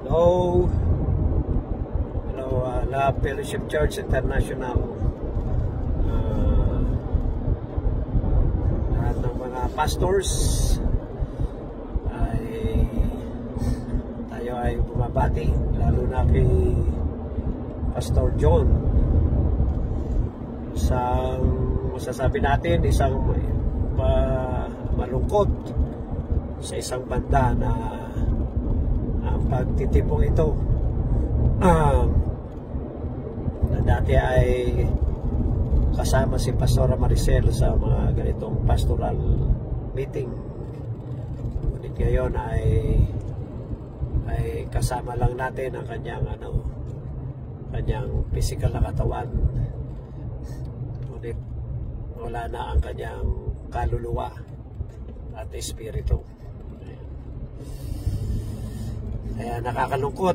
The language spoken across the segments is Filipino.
Hello, La Fellowship Church International. Lahat ng mga pastors ay tayo ay bumabati, lalo na kay Pastor John. Isang masasabi natin, isang malungkot sa isang banda na ang pagtitipong ito na dati ay kasama si Pastora Maricel sa mga ganitong pastoral meeting, ngunit ngayon ay kasama lang natin ang kanyang physical na katawan, ngunit wala na ang kanyang kaluluwa at espiritu. Kaya nakakalungkot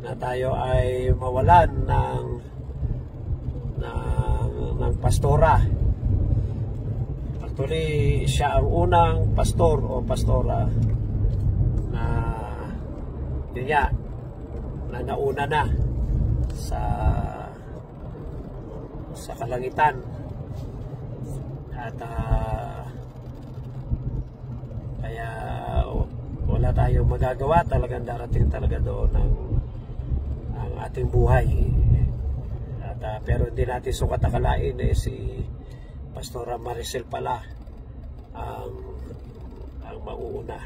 na tayo ay mawalan ng pastora. Actually, siya ang unang pastor o pastora na yun nga, na nauna na sa kalangitan. At kaya wala tayong magagawa, talagang darating talaga doon ang ating buhay. At pero hindi natin sukat akalain si Pastora Maricel pala ang mauuna.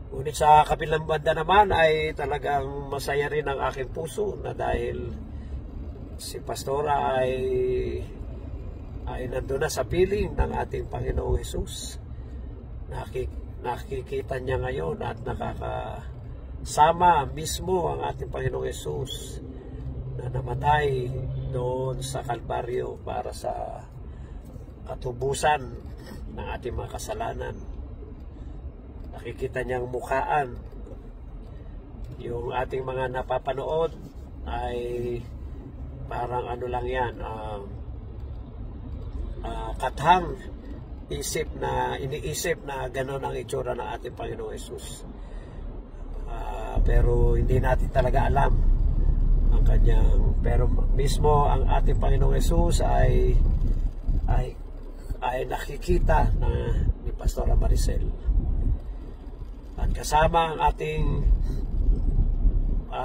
Ngunit sa kabilang banda naman ay talagang masaya rin ang aking puso na dahil si Pastora ay nandun na sa piling ng ating Panginoong Hesus. Nakikita niya ngayon at nakakasama mismo ang ating Panginoong Hesus na namatay doon sa Kalbaryo para sa katubusan ng ating mga kasalanan. Nakikita niyang mukhaan. Yung ating mga napapanood ay parang ano lang yan, kathang iniisip na gano'n ang itsura ng ating Panginoong Hesus. Pero hindi natin talaga alam ang kanyang, pero mismo ang ating Panginoong Hesus ay nakikita ni Pastora Maricel. At kasama ang ating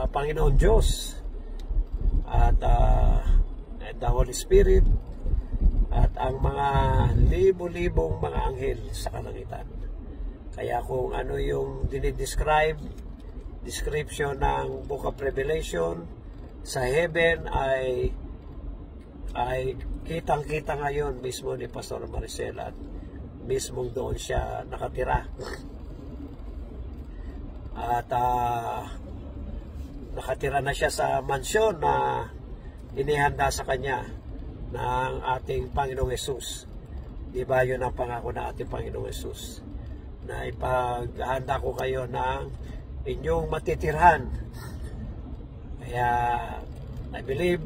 Panginoon Diyos at the Holy Spirit at ang mga libo-libong mga anghel sa kalangitan. Kaya kung ano yung description ng Book of Revelation sa heaven ay kitang-kita ngayon mismo ni Pastor Maricel at mismong doon siya nakatira. At nakatira na siya sa mansyon na inihanda sa kanya ng ating Panginoong Hesus. Di ba yun ang pangako ng ating Panginoong Hesus? Na ipaghanda ko kayo ng inyong matitirhan. Kaya I believe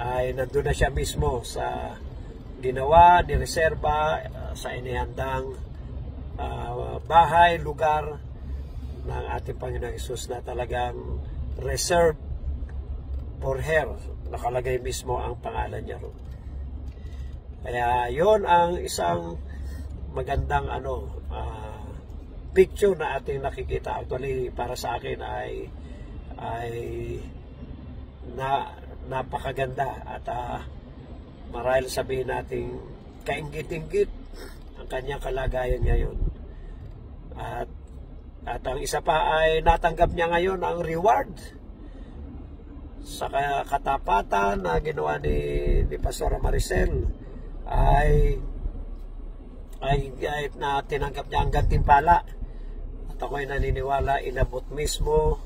ay nandun na siya mismo sa ginawa, nireserba sa inihandang bahay, lugar ng ating Panginoong Hesus na talagang reserved for her. Nakalagay mismo ang pangalan niya ron. Kaya yon ang isang magandang picture na ating nakikita. Actually, para sa akin ay napakaganda at marahil sabihin natin kainggit-inggit ang kanyang kalagayan ngayon. At ang isa pa ay natanggap niya ngayon ang reward sa katapatan na ginawa ni Pastora Maricel ay na tinanggap niya ang gantimpala. At ako'y naniniwala inabot mismo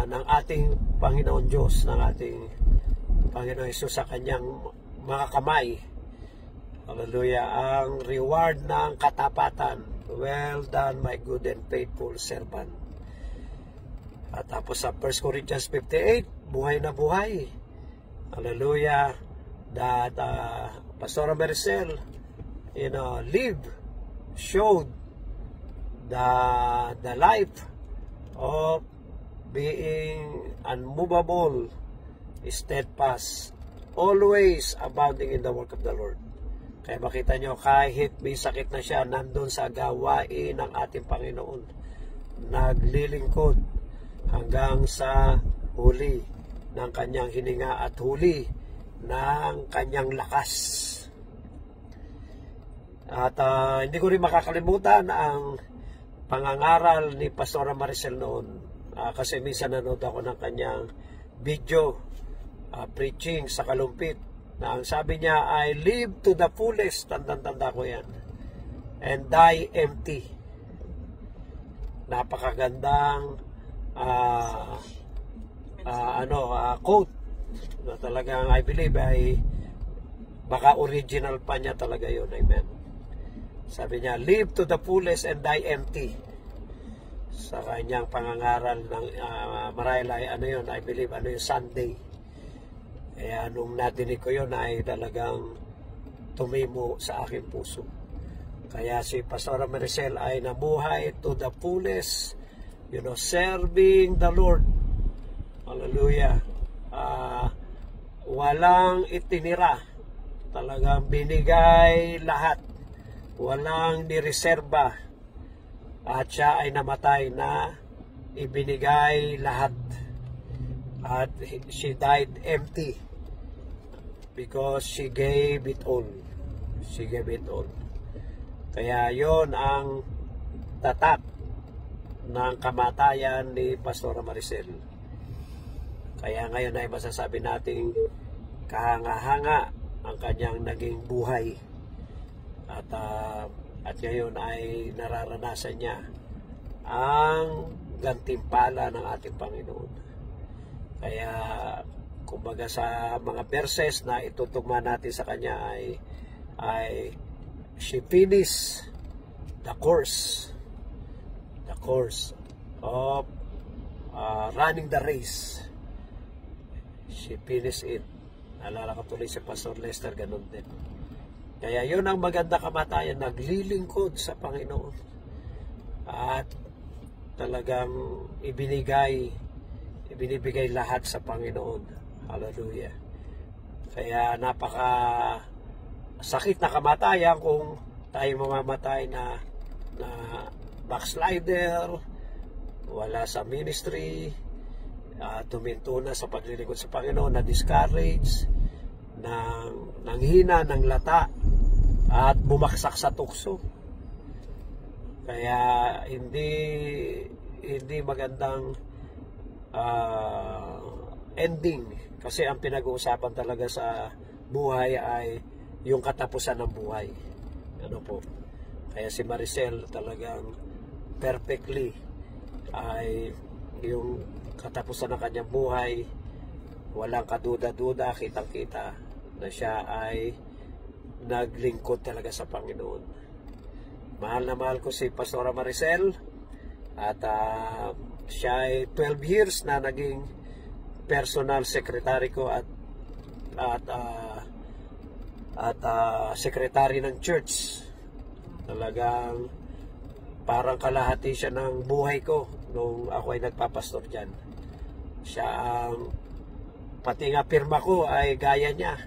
ng ating Panginoon Diyos, ng ating Panginoon Hesus sa kanyang mga kamay. Hallelujah, ang reward ng katapatan. Well done, my good and faithful servant. At tapos sa 1 Corinthians 58, buhay na buhay. Hallelujah. That Pastora Maricel, lived, showed the life of being unmovable, steadfast, always abounding in the work of the Lord. Kaya makita nyo, kahit may sakit na siya, nandun sa gawain ng ating Panginoon, naglilingkod hanggang sa huli ng kanyang hininga at huli ng kanyang lakas. At hindi ko rin makakalimutan ang pangangaral ni Pastora Maricel noon, kasi minsan nanood ako ng kanyang video preaching sa Kalumpit, na ang sabi niya ay live to the fullest, tanda ko yan, and die empty. Napakagandang quote na talagang I believe ay baka original pa niya talaga yun. Amen. Sabi niya, live to the fullest and die empty. Sa kanyang pangangaral ng marahil ay I believe yung Sunday. Kaya nung natinig ko yun ay talagang tumimo sa aking puso. Kaya si Pastora Maricel ay nabuhay to the fullest, serving the Lord. Hallelujah. Walang itinira. Talagang binigay lahat. Walang nireserba. At siya ay namatay na ibinigay lahat. At she died empty because she gave it all. She gave it all. Kaya yon ang tatak ng kamatayan ni Pastora Maricel. Kaya ngayon ay masasabi nating kahanga-hanga ang kanyang naging buhay. At ngayon ay nararanasan niya ang gantimpala ng ating Panginoon. Kaya kumbaga sa mga verses na itutugma natin sa kanya ay she finished the course of running the race. She finished it. Alala ko tuloy si Pastor Lester, ganun din. Kaya yun ang maganda kamatayan, naglilingkod sa Panginoon at talagang ibinibigay lahat sa Panginoon. Hallelujah. Kaya napaka sakit na kamatayan kung tayo mamamatay na backslider, wala sa ministry, tuminto na sa paglilingkod sa Panginoon, na discourage, nanghina ng lata, at bumaksak sa tukso. Kaya hindi magandang ending. Kasi ang pinag-uusapan talaga sa buhay ay yung katapusan ng buhay. Ano po? Kaya si Maricel talagang perfectly ay yung katapusan ng kanyang buhay, walang kaduda-duda, kitang-kita na siya ay naglingkod talaga sa Panginoon. Mahal na mahal ko si Pastora Maricel, at siya ay 12 years na naging personal secretary ko at secretary ng church. Talagang parang kalahati siya ng buhay ko nung ako ay nagpapastor dyan. Siya ang pati nga pirma ko ay gaya niya.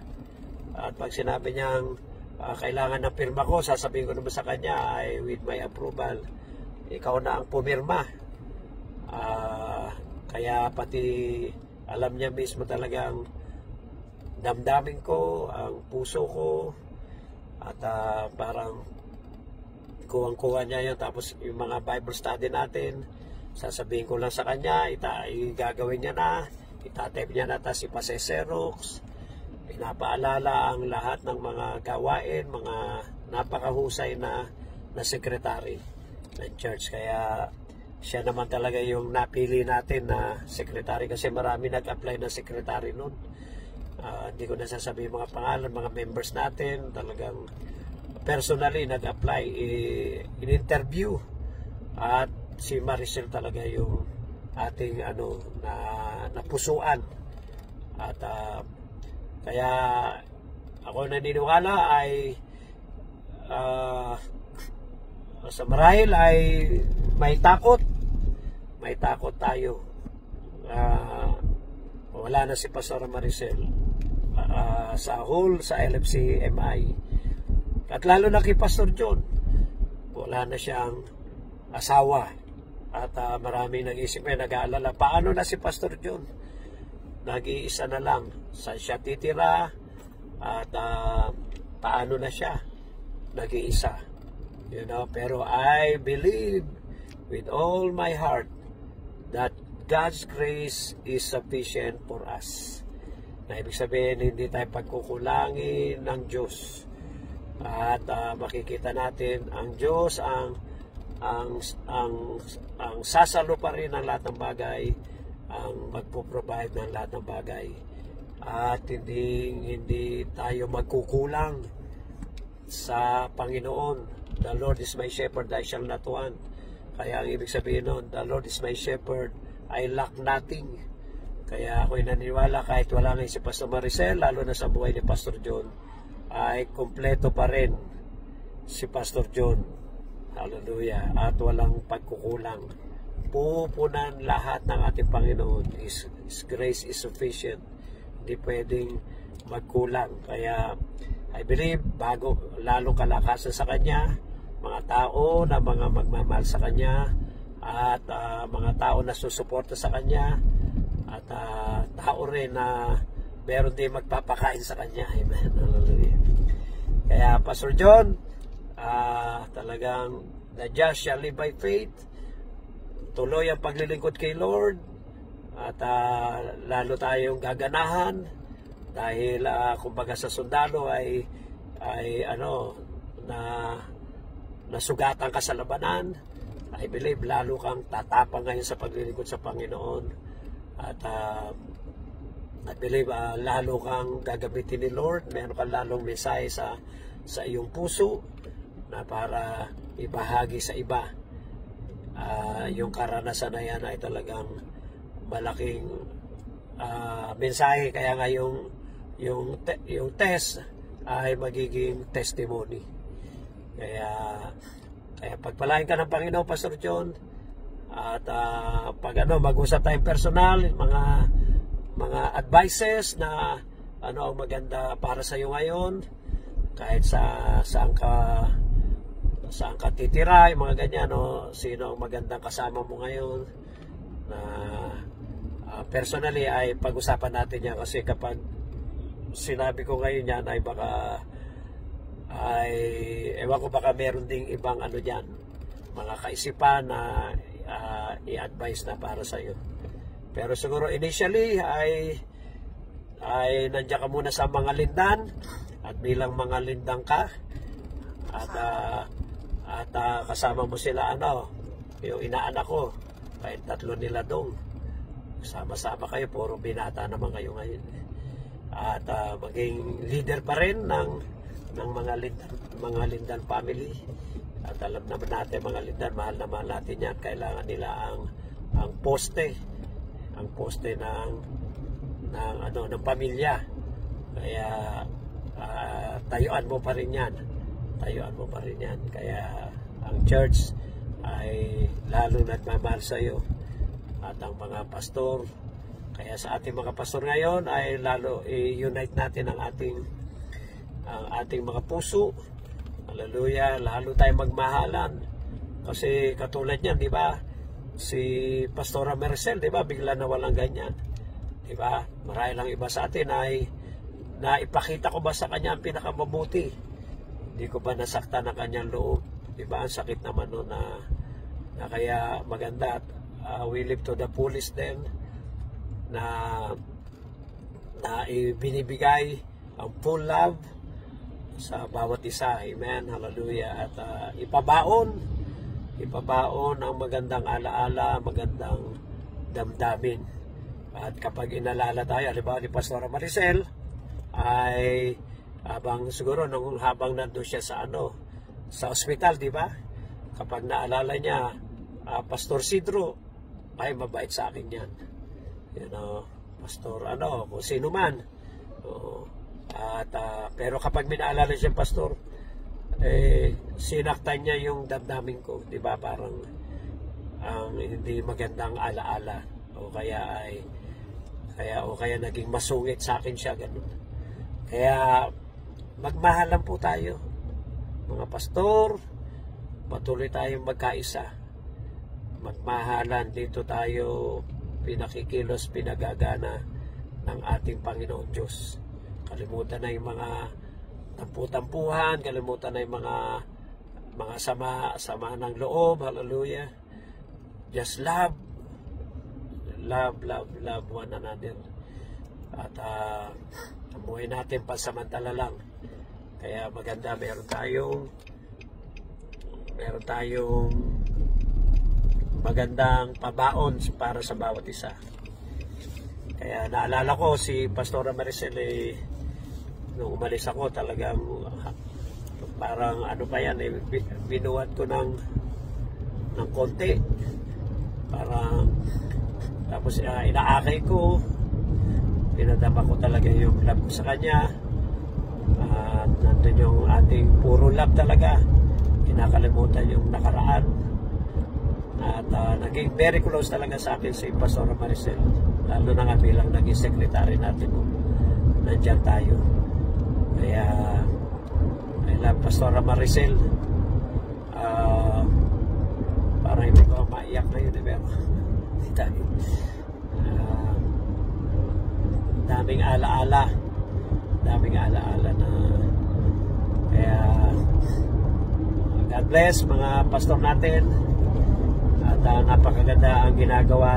At pag sinabi niyang kailangan ng pirma ko, sasabihin ko naman sa kanya ay with my approval, ikaw na ang pumirma. Kaya pati alam niya mismo talagang damdamin ko, ang puso ko, at parang kuwang-kuha niya yun. Tapos yung mga Bible study natin, sasabihin ko lang sa kanya, gagawin niya na, itatype niya na, tapos ipaseserox, pinapaalala ang lahat ng mga gawain, mga napakahusay na sekretary ng church. Kaya siya naman talaga yung napili natin na secretary, kasi marami nag-apply na secretary nun. Hindi ko nasasabi mga pangalan, mga members natin, talagang personally nag-apply, in-interview, at si Maricel talaga yung ating napusuan. At kaya ako naniniwala ay sa marahil ay may takot tayo. Wala na si Pastor Maricel sa LFC-MI, at lalo na kay Pastor John, wala na siyang asawa, at maraming nag-isip, nag-aalala, paano na si Pastor John, nag-iisa na lang, saan siya titira, at paano na siya nag-iisa, pero I believe with all my heart that God's grace is sufficient for us. Na ibig sabihin, hindi tayo pagkukulangin ng Diyos. At makikita natin ang Diyos ang sasalo pa rin ng lahat ng bagay, ang magpo-provide ng lahat ng bagay. At hindi tayo magkukulang sa Panginoon. The Lord is my shepherd, I shall not want. Kaya ang ibig sabihin nun, the Lord is my shepherd, I lack nothing. Kaya ako'y naniniwala, kahit wala ngayon si Pastor Maricel, lalo na sa buhay ni Pastor John, ay kompleto pa rin si Pastor John. Hallelujah. At walang pagkukulang. Pupunan lahat ng ating Panginoon. His grace is sufficient. Hindi pwedeng magkulang. Kaya I believe, bago lalong kalakasan sa Kanya, mga tao na mga magmamahal sa Kanya, at mga tao na susuporta sa Kanya, at tao rin na meron din magpapakain sa Kanya. Amen. Hallelujah. Kaya Pastor John, talagang the just shall live by faith. Tuloy ang paglilingkod kay Lord, at lalo tayong gaganahan dahil kumbaga sa sundalo ay nasugatan ka sa labanan. I believe lalo kang tatapang ngayon sa paglilingkod sa Panginoon, at I believe lalo kang gagamitin ni Lord. Meron kang lalong mensahe sa iyong puso na para ibahagi sa iba. Yung karanasan na yan ay talagang malaking mensahe. Kaya nga yung test ay magiging testimony. Kaya pagpalain ka ng Panginoon, Pastor John. At pag mag-usap tayong personal, mga advices na ang maganda para sa iyo ngayon, kahit saan ka titira, yung mga ganyan, sino ang magandang kasama mo ngayon, na personally ay pag-usapan natin yan, kasi kapag sinabi ko ngayon yan ay ewan ko, baka meron ding ibang dyan, mga kaisipan na i-advise na para sa iyo. Pero siguro initially ay nandiyan ka muna sa mga lindan, at bilang mga lindang ka, at kasama mo sila, yung inaanak ko, kahit 3 nila dong, sama-sama kayo, puro binata naman kayo ngayon, at maging leader pa rin ng mga lindan family. At alam naman natin, mga lindan, mahal na mahal natin yan. Kailangan nila ang poste ng pamilya. Kaya tayuan mo pa rin yan. Kaya ang church ay lalo nagmamahal sa iyo, at ang mga pastor. Kaya sa ating mga pastor ngayon ay lalo i-unite natin ang ating mga puso. Hallelujah. Lalo tayong magmahalan. Kasi katulad niyan, di ba? Si Pastora Maricel, di ba? Bigla na walang ganyan. Di ba? Marahil lang iba sa atin ay naipakita ko ba sa kanya ang pinakamabuti? Hindi ko ba nasaktan ang kanyang loob? Di ba? Ang sakit naman na kaya maganda. We live to the fullest then, na ibinibigay ang full love sa bawat isa. Amen. Hallelujah. At ipabaon ang magandang alaala, magandang damdamin. At kapag inalala tayo, halimbawa ni Pastora Maricel, ay habang nandun siya sa ospital, di ba? Kapag naalala niya, Pastor Sidro, ay mabait sa akin yan. Pastor kung sino man. Pero kapag minaalala siya, Pastor, sinaktan niya yung damdamin ko, di ba? Parang ang hindi magandang alaala o kaya naging masungit sa akin siya, ganun. Kaya magmahalan po tayo, mga pastor, patuloy tayong magkaisa, magmahalan. Dito tayo pinakikilos, pinagagana ng ating Panginoon Diyos. Kalimutan na yung mga tampu-tampuhan, kalimutan na yung mga sama ng loob. Hallelujah. Just love one another. At buhay natin pansamantala lang. Kaya maganda, meron tayong magandang pabaon para sa bawat isa. Kaya naalala ko si Pastora Maricel, nung umalis ako, talagang parang ano pa yan, binuhat ko ng konti. Parang tapos inaakay ko, pinadama ko talaga yung love ko sa kanya. At nandun yung ating puro love talaga, kinakalimutan yung nakaraan. At naging very close talaga sa akin si Pastora Maricel, lalo na nga bilang naging secretary natin nung nandyan tayo. Kaya I love Pastora Maricel. Parang hindi ko maiyak na yun, pero daming alaala na. Kaya God bless mga pastor natin. At napakaganda ang ginagawa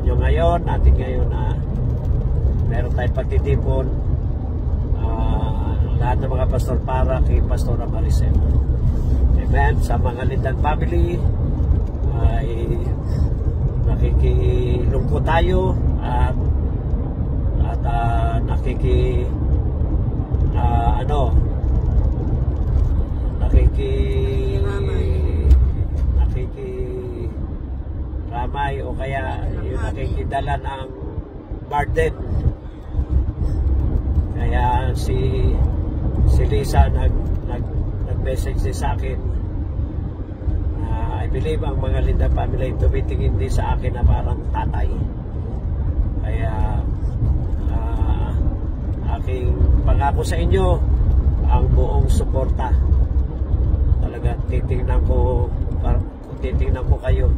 nyo ngayon, natin ngayon na meron tayong pagtitipon, lahat ng mga pastor para kay Pastora Maricel. Amen. Sa mga Lindan family ay nakikilungkot tayo at nakikiramay o kaya yung nakikidala ng burden. Kaya si Lisa nag-message din sa akin. I believe ang mga Linda family tumitingin din sa akin na parang tatay. Kaya aking pangako sa inyo ang buong suporta. Talaga titingnan ko kayo.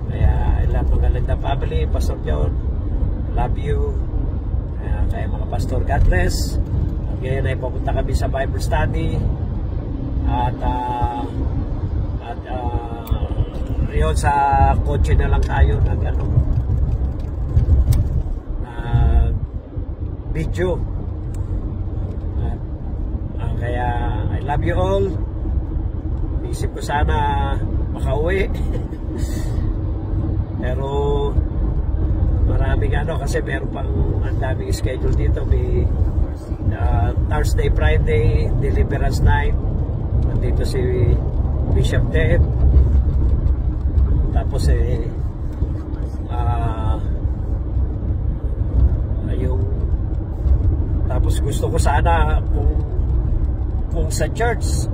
Kaya I love mga Linda family, Pastor John, love you. Kaya mga pastor, God bless. At ngayon ay pupunta kami sa Bible study. At yun, sa kotse na lang tayo video. Kaya I love you all. Isip ko sana makauwi. Pero maraming kasi meron pang ang daming schedule dito. May Thursday, Friday, Deliverance Night. Nandito si Bishop Ted. Tapos tapos gusto ko sana kung sa church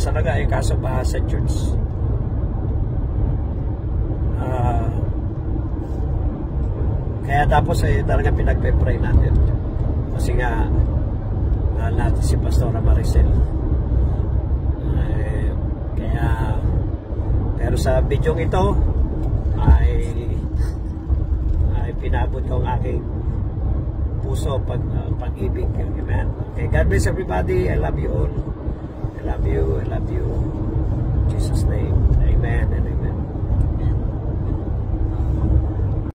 talaga, kaso pa sa church kaya tapos talaga pinagpe-pray natin kasi nga natin si Pastora Maricel. Kaya pero sa video ito ay pinabot ko ang aking puso, pag-ibig. Amen. Okay, God bless everybody. I love you all. I love you.